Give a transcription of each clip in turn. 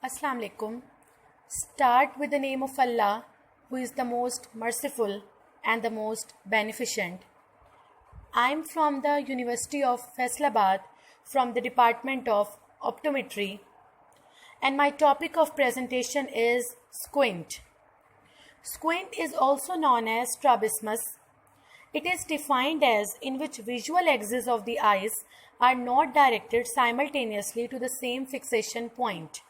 Assalamu alaikum. Start with the name of Allah, who is the most merciful and the most beneficent. I am from the University of Faisalabad from the Department of Optometry, and my topic of presentation is squint. Squint is also known as strabismus. It is defined as in which visual axes of the eyes are not directed simultaneously to the same fixation point.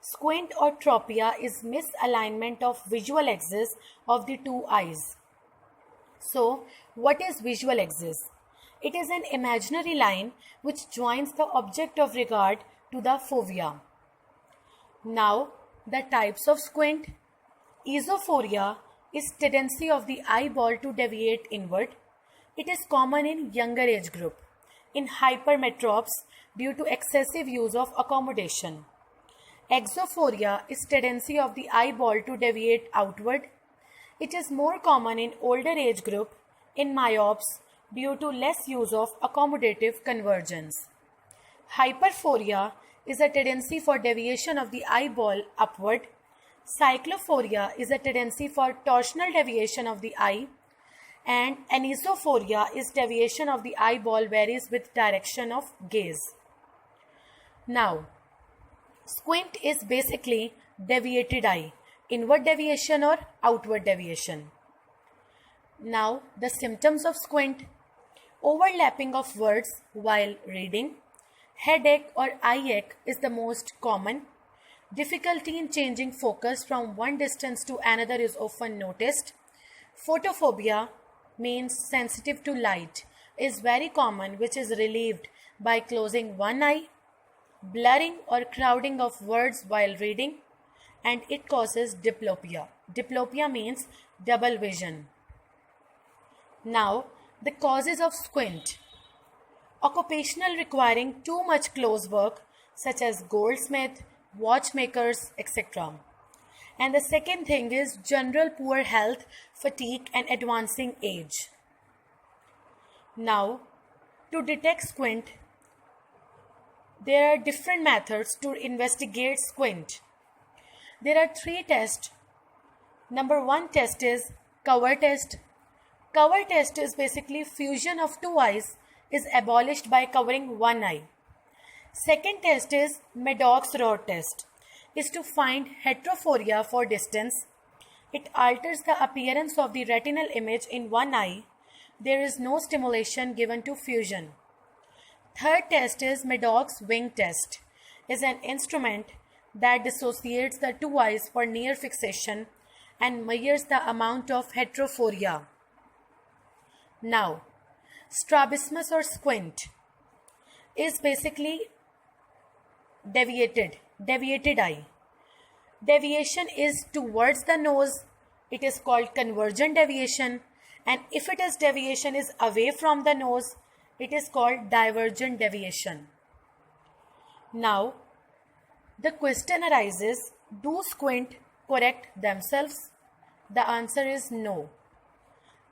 Squint or tropia is misalignment of visual axes of the two eyes. So, what is visual axis? It is an imaginary line which joins the object of regard to the fovea. Now, the types of squint. Esophoria is tendency of the eyeball to deviate inward. It is common in younger age group. In hypermetropes due to excessive use of accommodation. Exophoria is tendency of the eyeball to deviate outward. It is more common in older age group in myopes due to less use of accommodative convergence. Hyperphoria is a tendency for deviation of the eyeball upward. Cyclophoria is a tendency for torsional deviation of the eye, and anisophoria is deviation of the eyeball varies with direction of gaze. Now, squint is basically deviated eye, inward deviation or outward deviation. Now, the symptoms of squint: overlapping of words while reading, headache or eye ache is the most common. Difficulty in changing focus from one distance to another is often noticed. Photophobia means sensitive to light is very common, which is relieved by closing one eye. Blurring or crowding of words while reading, and it causes diplopia. Diplopia means double vision. Now, the causes of squint: occupational requiring too much close work such as goldsmith, watchmakers, etc. And the second thing is general poor health, fatigue and advancing age. Now, to detect squint, there are different methods to investigate squint. There are 3 tests. Number 1 test is cover test. Cover test is basically fusion of two eyes is abolished by covering one eye. Second test is Maddox rod test, is to find heterophoria for distance. It alters the appearance of the retinal image in one eye. There is no stimulation given to fusion. Third test is Maddox wing test, is an instrument that dissociates the two eyes for near fixation and measures the amount of heterophoria. Now, strabismus or squint is basically deviated eye. Deviation is towards the nose. It is called convergent deviation, and if it is deviation is away from the nose, it is called divergent deviation. Now, the question arises, do squint correct themselves? The answer is no.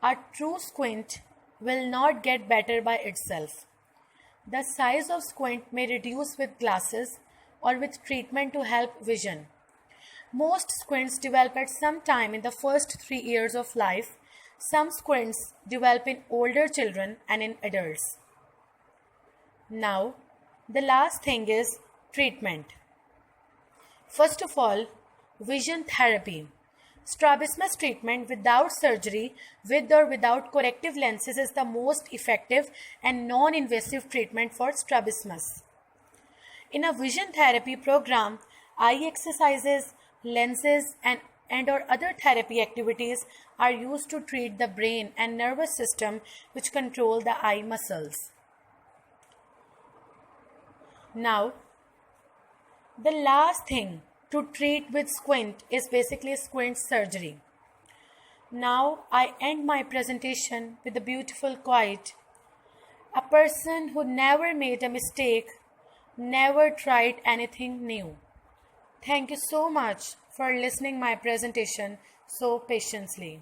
A true squint will not get better by itself. The size of squint may reduce with glasses or with treatment to help vision. Most squints develop at some time in the first 3 years of life. Some squints develop in older children and in adults. Now, the last thing is treatment. First of all, vision therapy. Strabismus treatment without surgery, with or without corrective lenses, is the most effective and non-invasive treatment for strabismus. In a vision therapy program, eye exercises, lenses and or other therapy activities are used to treat the brain and nervous system which control the eye muscles. Now, the last thing to treat with squint is basically squint surgery. Now, I end my presentation with a beautiful quote. A person who never made a mistake never tried anything new. Thank you so much for listening my presentation so patiently.